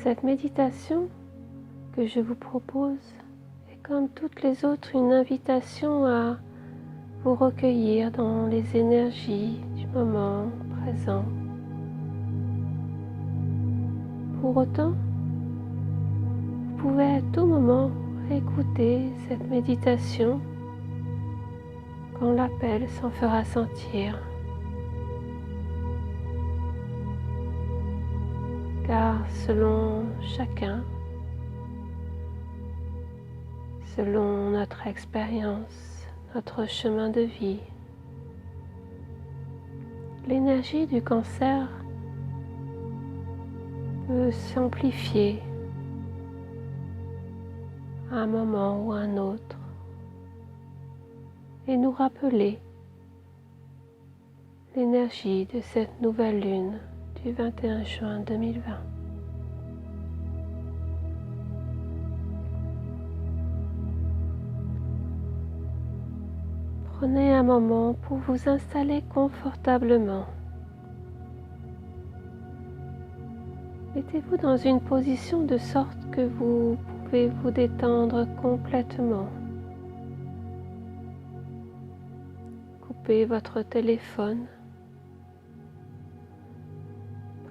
Cette méditation que je vous propose est comme toutes les autres une invitation à vous recueillir dans les énergies du moment présent. Pour autant, vous pouvez à tout moment écouter cette méditation quand l'appel s'en fera sentir. Car selon chacun, selon notre expérience, notre chemin de vie, l'énergie du cancer peut s'amplifier à un moment ou à un autre et nous rappeler l'énergie de cette nouvelle lune du 21 juin 2020. Prenez un moment pour vous installer confortablement. Mettez-vous dans une position de sorte que vous pouvez vous détendre complètement. Coupez votre téléphone.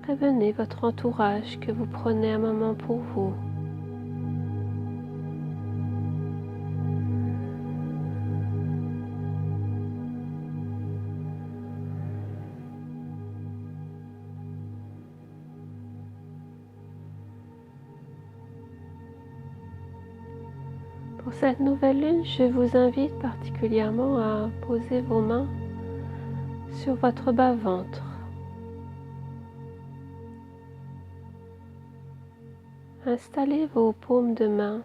Prévenez votre entourage que vous prenez un moment pour vous. Pour cette nouvelle lune, je vous invite particulièrement à poser vos mains sur votre bas-ventre. Installez vos paumes de main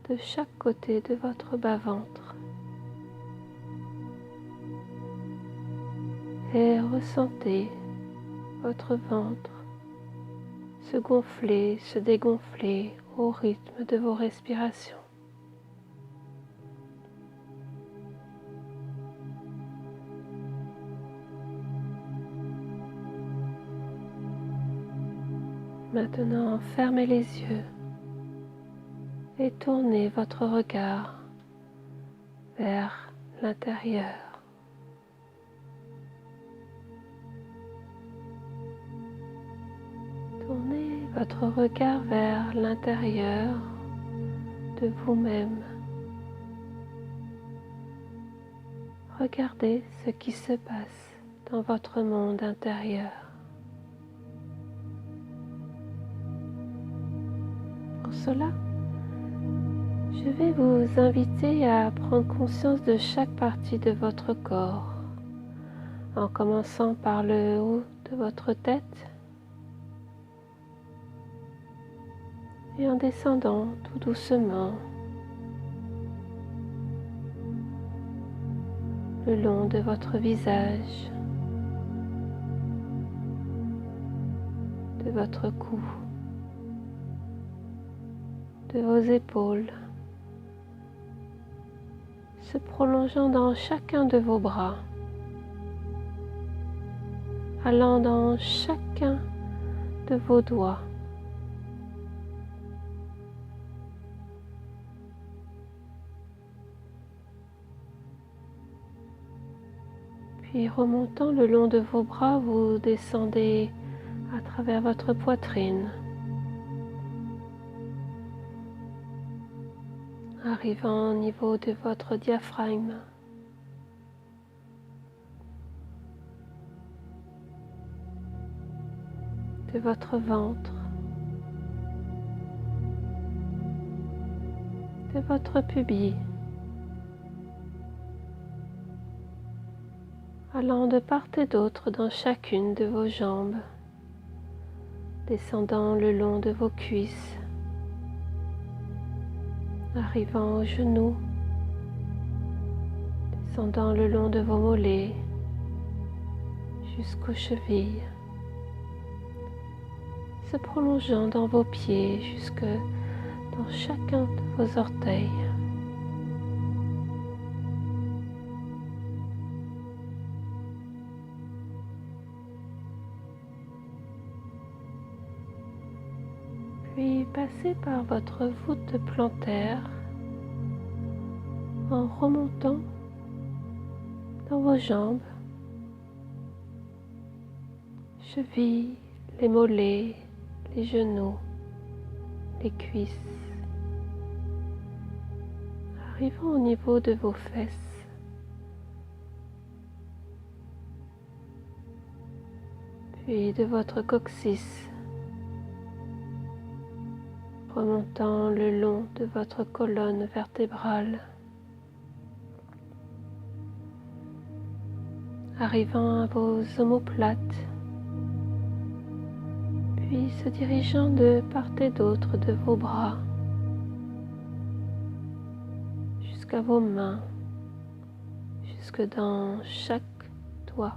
de chaque côté de votre bas-ventre et ressentez votre ventre se gonfler, se dégonfler au rythme de vos respirations. Maintenant, fermez les yeux et tournez votre regard vers l'intérieur. Tournez votre regard vers l'intérieur de vous-même. Regardez ce qui se passe dans votre monde intérieur. Pour cela, je vais vous inviter à prendre conscience de chaque partie de votre corps, en commençant par le haut de votre tête et en descendant tout doucement le long de votre visage, de votre cou, de vos épaules, se prolongeant dans chacun de vos bras, allant dans chacun de vos doigts, puis remontant le long de vos bras, vous descendez à travers votre poitrine, arrivant au niveau de votre diaphragme, de votre ventre, de votre pubis, allant de part et d'autre dans chacune de vos jambes, descendant le long de vos cuisses, arrivant aux genoux, descendant le long de vos mollets jusqu'aux chevilles, se prolongeant dans vos pieds jusque dans chacun de vos orteils. puis passez par votre voûte plantaire en remontant dans vos jambes, chevilles, les mollets, les genoux, les cuisses, arrivant au niveau de vos fesses. Puis de votre coccyx, remontant le long de votre colonne vertébrale, arrivant à vos omoplates, puis se dirigeant de part et d'autre de vos bras jusqu'à vos mains, jusque dans chaque doigt.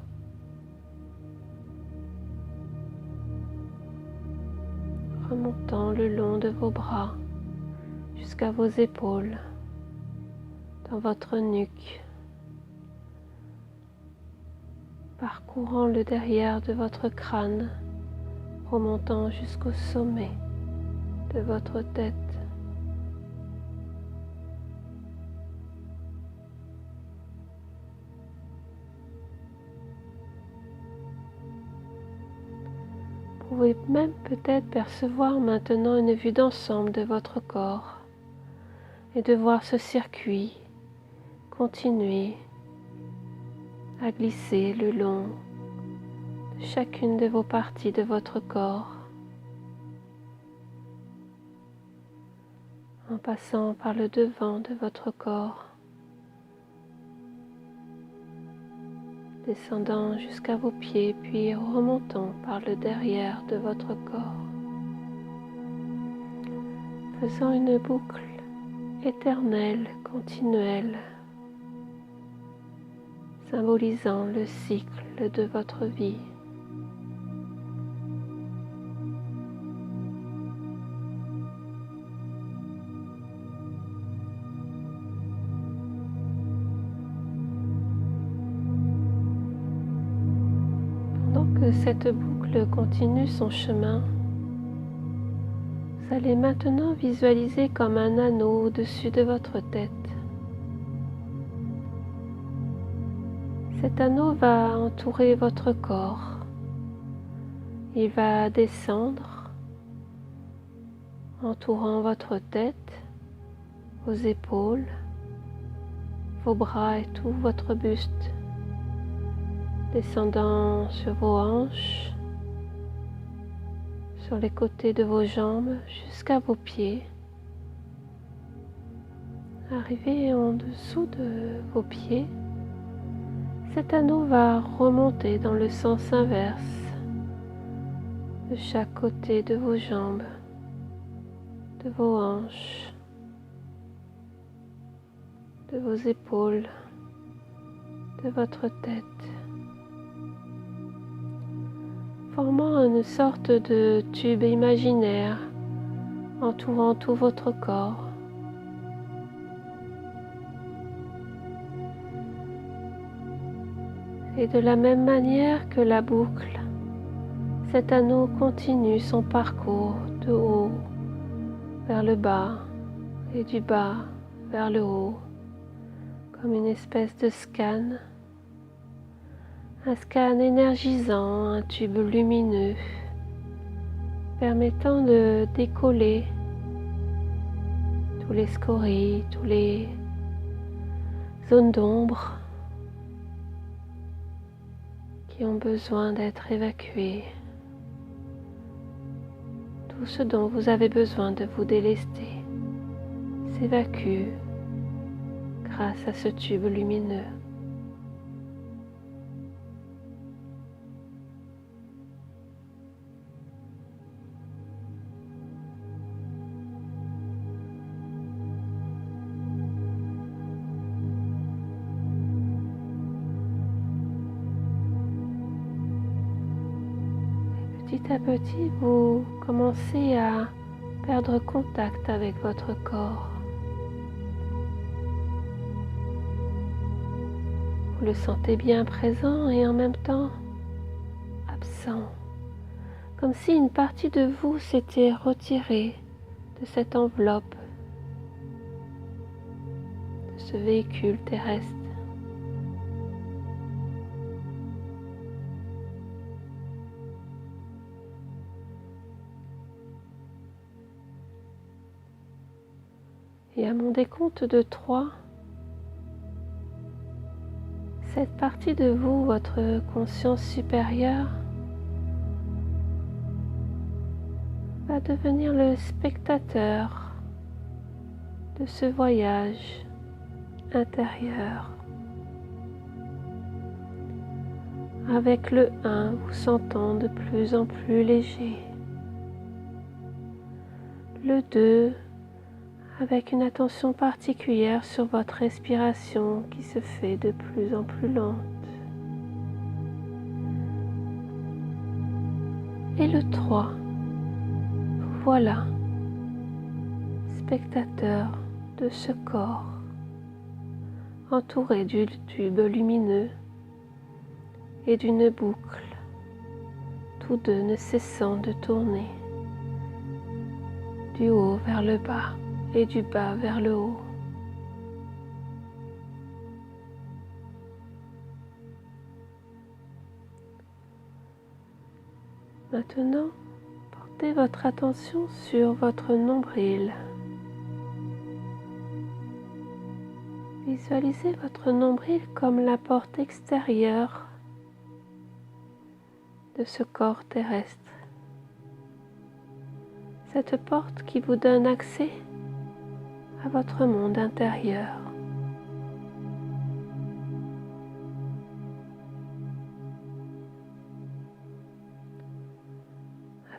Remontant le long de vos bras jusqu'à vos épaules, dans votre nuque, parcourant le derrière de votre crâne, remontant jusqu'au sommet de votre tête. Vous pouvez même peut-être percevoir maintenant une vue d'ensemble de votre corps et de voir ce circuit continuer à glisser le long de chacune de vos parties de votre corps, en passant par le devant de votre corps, descendant jusqu'à vos pieds, puis remontant par le derrière de votre corps, faisant une boucle éternelle, continuelle, symbolisant le cycle de votre vie. Pendant que cette boucle continue son chemin, vous allez maintenant visualiser comme un anneau au-dessus de votre tête. Cet anneau va entourer votre corps. Il va descendre, entourant votre tête, vos épaules, vos bras et tout votre buste, descendant sur vos hanches, sur les côtés de vos jambes jusqu'à vos pieds. Arrivé en dessous de vos pieds, cet anneau va remonter dans le sens inverse de chaque côté de vos jambes, de vos hanches, de vos épaules, de votre tête, formant une sorte de tube imaginaire entourant tout votre corps. Et de la même manière que la boucle, cet anneau continue son parcours de haut vers le bas et du bas vers le haut, comme une espèce de scan, un scan énergisant, un tube lumineux, permettant de décoller tous les scories, tous les zones d'ombre qui ont besoin d'être évacuées, tout ce dont vous avez besoin de vous délester s'évacue grâce à ce tube lumineux. Petit à petit, vous commencez à perdre contact avec votre corps. Vous le sentez bien présent et en même temps absent, comme si une partie de vous s'était retirée de cette enveloppe, de ce véhicule terrestre. Et à mon décompte de 3, cette partie de vous, votre conscience supérieure, va devenir le spectateur de ce voyage intérieur. Avec le 1, vous sentant de plus en plus léger. Le 2, avec une attention particulière sur votre respiration qui se fait de plus en plus lente. Et le 3, vous voilà, spectateur de ce corps, entouré du tube lumineux et d'une boucle, tous deux ne cessant de tourner, du haut vers le bas et du bas vers le haut. Maintenant, portez votre attention sur votre nombril. Visualisez votre nombril comme la porte extérieure de ce corps terrestre. Cette porte qui vous donne accès à votre monde intérieur.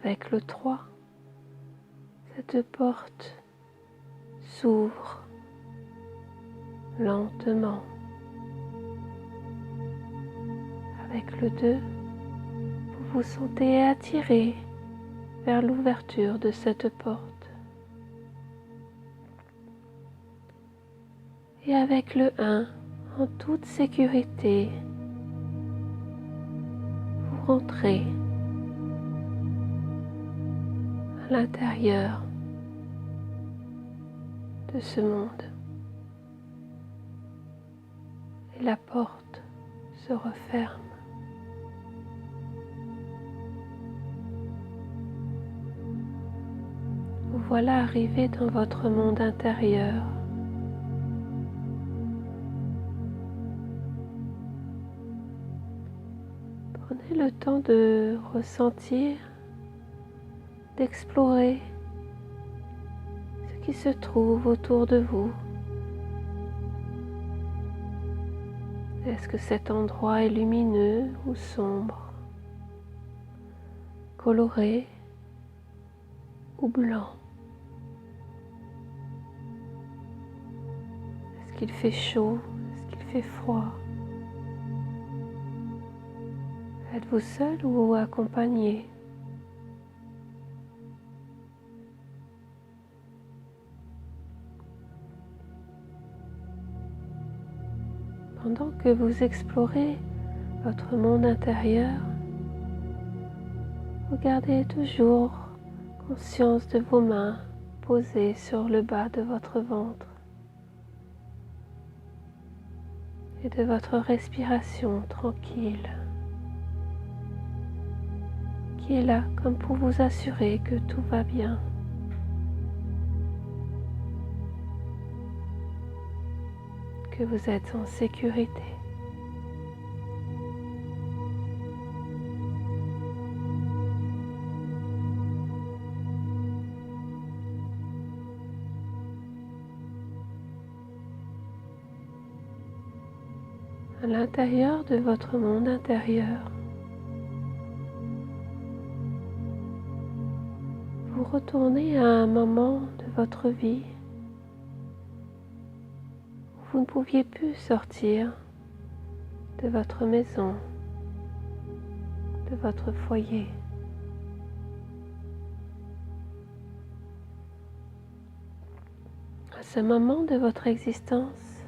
Avec le 3, cette porte s'ouvre lentement. Avec le 2, vous vous sentez attiré vers l'ouverture de cette porte. Et avec le 1, en toute sécurité, vous rentrez à l'intérieur de ce monde. Et la porte se referme. Vous voilà arrivé dans votre monde intérieur. Prenez le temps de ressentir, d'explorer ce qui se trouve autour de vous. Est-ce que cet endroit est lumineux ou sombre, coloré ou blanc? Est-ce qu'il fait chaud? Est-ce qu'il fait froid? Êtes-vous seul ou accompagné? Pendant que vous explorez votre monde intérieur, vous gardez toujours conscience de vos mains posées sur le bas de votre ventre et de votre respiration tranquille qui est là comme pour vous assurer que tout va bien. Que vous êtes en sécurité. À l'intérieur de votre monde intérieur, vous retournez à un moment de votre vie où vous ne pouviez plus sortir de votre maison, de votre foyer. À ce moment de votre existence,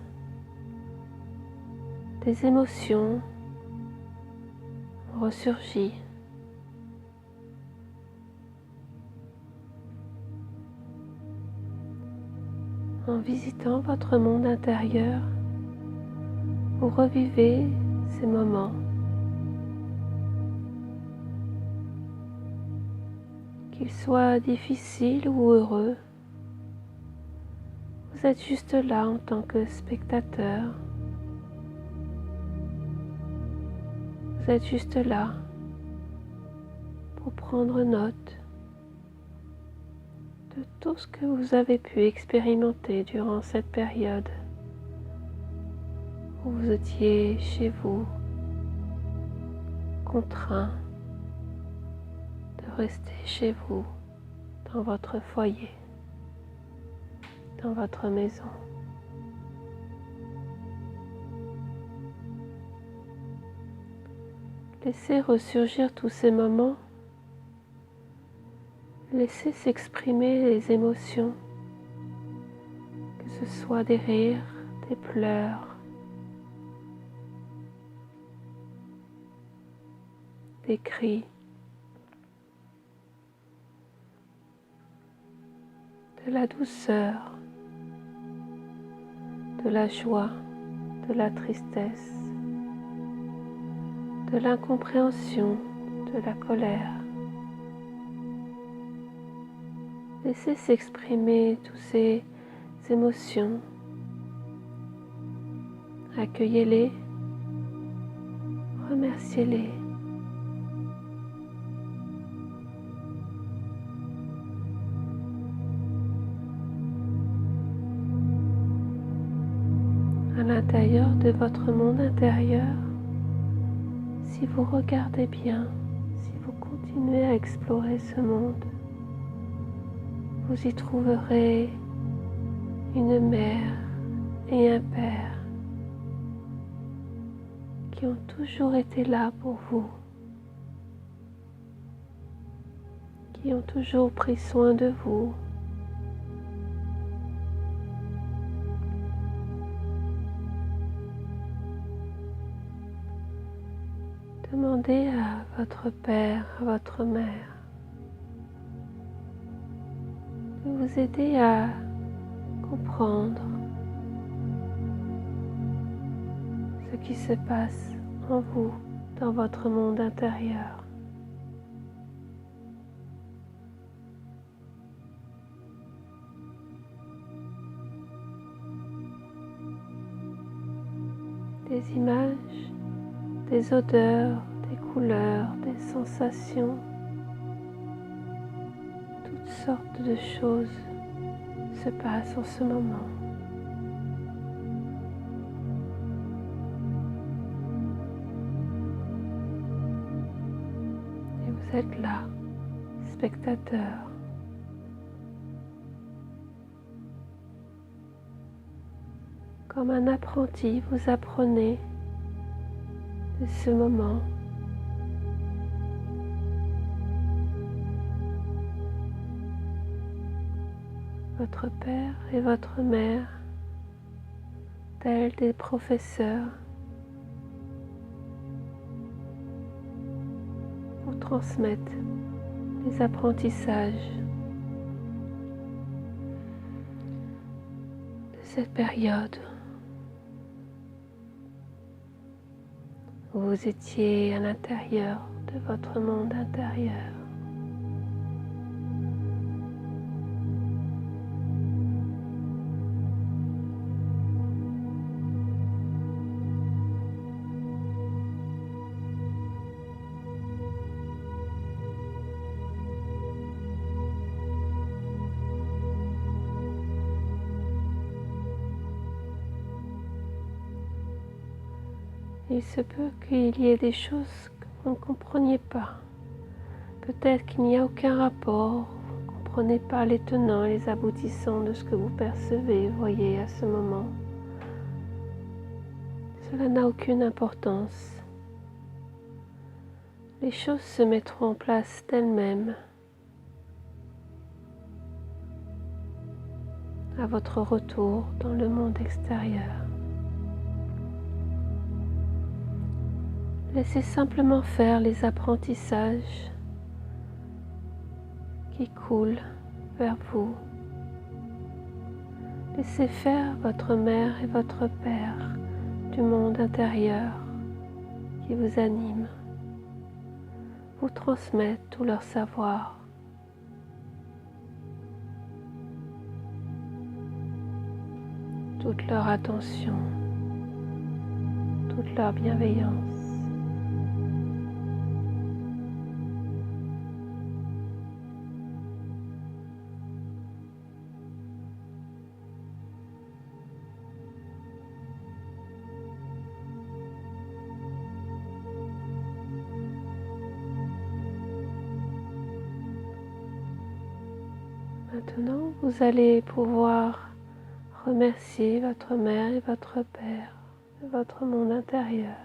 des émotions ont ressurgi visitant votre monde intérieur, vous revivez ces moments. Qu'ils soient difficiles ou heureux, vous êtes juste là en tant que spectateur. Vous êtes juste là pour prendre note de tout ce que vous avez pu expérimenter durant cette période où vous étiez chez vous, contraint de rester chez vous, dans votre foyer, dans votre maison. Laissez ressurgir tous ces moments. Laissez s'exprimer les émotions, que ce soit des rires, des pleurs, des cris, de la douceur, de la joie, de la tristesse, de l'incompréhension, de la colère. Laissez s'exprimer toutes ces émotions. Accueillez-les, remerciez-les. À l'intérieur de votre monde intérieur, si vous regardez bien, si vous continuez à explorer ce monde, vous y trouverez une mère et un père qui ont toujours été là pour vous, qui ont toujours pris soin de vous. Demandez à votre père, à votre mère de vous aider à comprendre ce qui se passe en vous, dans votre monde intérieur. Des images, des odeurs, des couleurs, des sensations, toutes sortes de choses se passent en ce moment. Et vous êtes là, spectateur. Comme un apprenti, vous apprenez de ce moment. Votre père et votre mère, tels des professeurs, vous transmettent les apprentissages de cette période où vous étiez à l'intérieur de votre monde intérieur. Il se peut qu'il y ait des choses que vous ne compreniez pas. Peut-être qu'il n'y a aucun rapport, vous ne comprenez pas les tenants et les aboutissants de ce que vous percevez, voyez à ce moment. Cela n'a aucune importance. Les choses se mettront en place d'elles-mêmes à votre retour dans le monde extérieur. Laissez simplement faire les apprentissages qui coulent vers vous. Laissez faire votre mère et votre père du monde intérieur qui vous anime, vous transmettent tout leur savoir. Toute leur attention, toute leur bienveillance. Maintenant, vous allez pouvoir remercier votre mère et votre père de votre monde intérieur.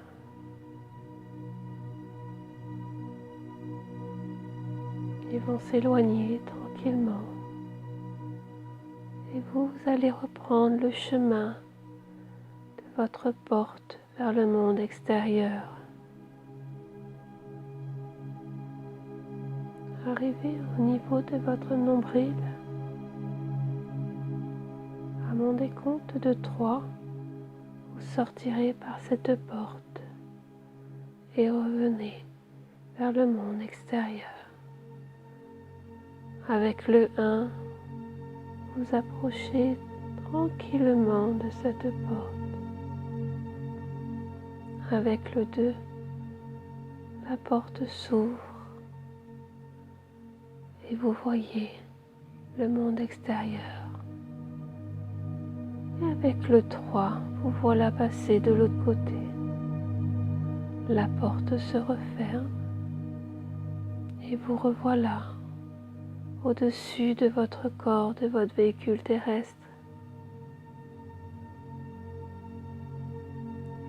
Ils vont s'éloigner tranquillement. Et vous allez reprendre le chemin de votre porte vers le monde extérieur. Arrivez au niveau de votre nombril. À mon décompte de 3, vous sortirez par cette porte et revenez vers le monde extérieur. Avec le 1, vous approchez tranquillement de cette porte. Avec le 2, la porte s'ouvre et vous voyez le monde extérieur. Et avec le 3, vous voilà passer de l'autre côté. La porte se referme et vous revoilà au-dessus de votre corps, de votre véhicule terrestre.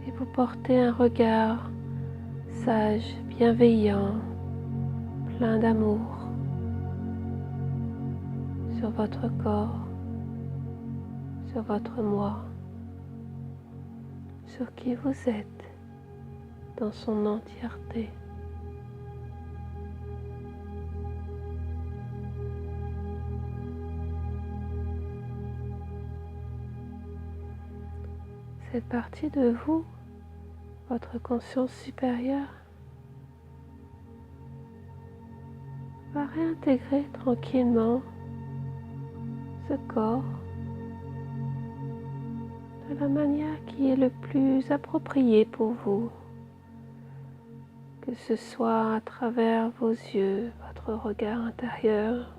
Et vous portez un regard sage, bienveillant, plein d'amour sur votre corps, sur votre moi, sur qui vous êtes dans son entièreté. Cette partie de vous, votre conscience supérieure, va réintégrer tranquillement ce corps de la manière qui est le plus appropriée pour vous, que ce soit à travers vos yeux, votre regard intérieur,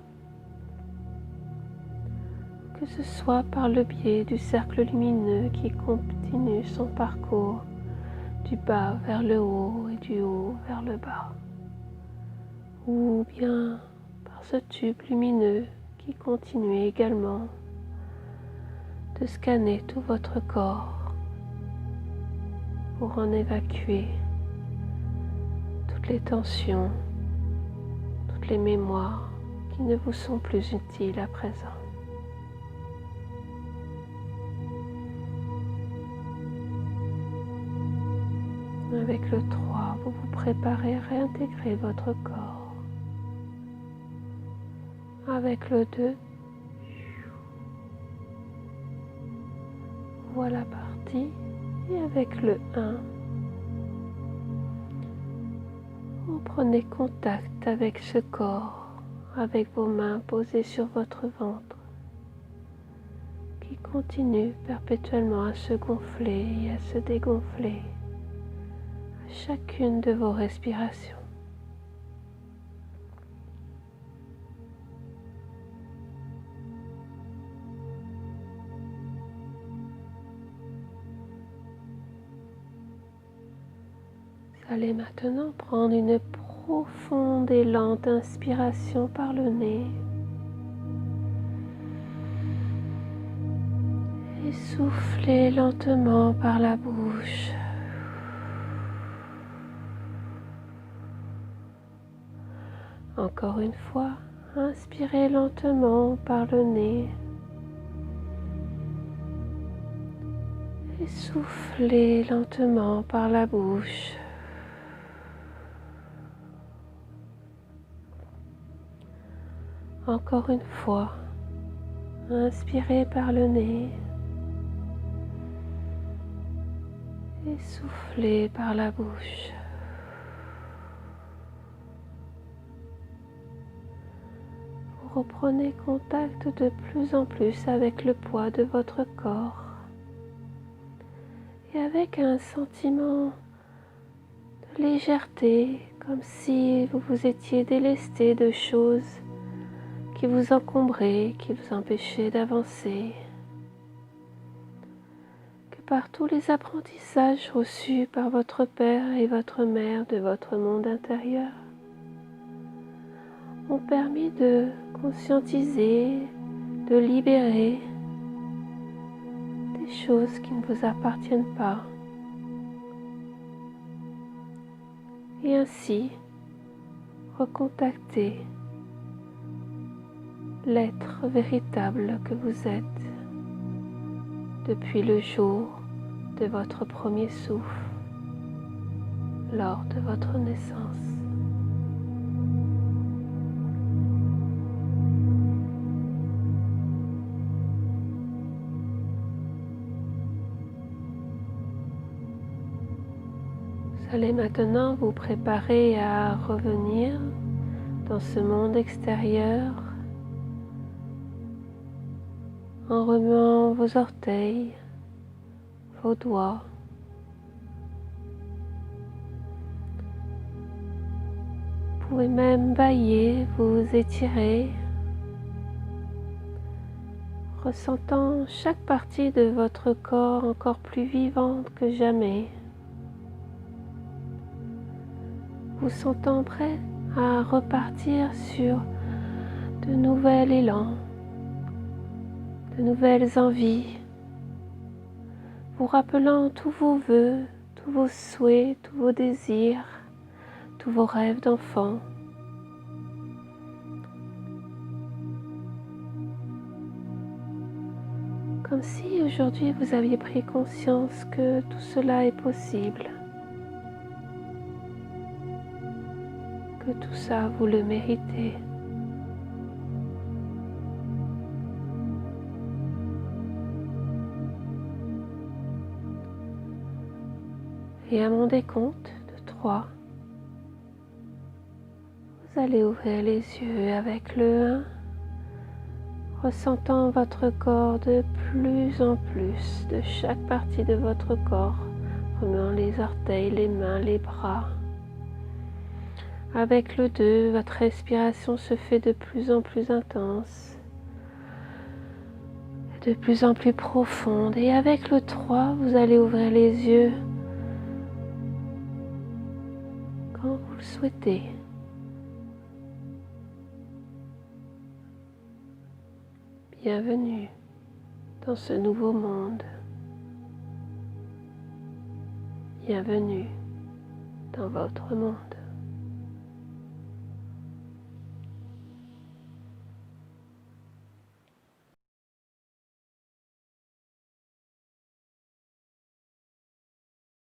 que ce soit par le biais du cercle lumineux qui continue son parcours du bas vers le haut et du haut vers le bas, ou bien par ce tube lumineux qui continue également de scanner tout votre corps pour en évacuer toutes les tensions, toutes les mémoires qui ne vous sont plus utiles à présent. Avec le 3, vous vous préparez à réintégrer votre corps. Avec le 2, voilà parti. Et avec le 1, vous prenez contact avec ce corps, avec vos mains posées sur votre ventre, qui continue perpétuellement à se gonfler et à se dégonfler à chacune de vos respirations. Vous allez maintenant prendre une profonde et lente inspiration par le nez et souffler lentement par la bouche. Encore une fois, inspirez lentement par le nez et soufflez lentement par la bouche. Encore une fois, Inspirez par le nez et soufflez par la bouche. Vous reprenez contact de plus en plus avec le poids de votre corps et avec un sentiment de légèreté, comme si vous vous étiez délesté de choses qui vous encombraient, qui vous empêchaient d'avancer. Par tous les apprentissages reçus par votre père et votre mère de votre monde intérieur, ont permis de conscientiser, de libérer des choses qui ne vous appartiennent pas. Et ainsi, recontacter l'être véritable que vous êtes depuis le jour de votre premier souffle, lors de votre naissance. Vous allez maintenant vous préparer à revenir dans ce monde extérieur en remuant vos orteils, vos doigts. Vous pouvez même bâiller, vous étirer, ressentant chaque partie de votre corps encore plus vivante que jamais. Vous sentant prêt à repartir sur de nouveaux élans, de nouvelles envies, vous rappelant tous vos vœux, tous vos souhaits, tous vos désirs, tous vos rêves d'enfant. Comme si aujourd'hui vous aviez pris conscience que tout cela est possible, que tout ça vous le méritez. Et à mon décompte de 3, vous allez ouvrir les yeux avec le 1, ressentant votre corps de plus en plus, de chaque partie de votre corps, remuant les orteils, les mains, les bras. Avec le 2, votre respiration se fait de plus en plus intense, de plus en plus profonde. Et avec le 3, vous allez ouvrir les yeux quand vous le souhaitez. Bienvenue dans ce nouveau monde. Bienvenue dans votre monde.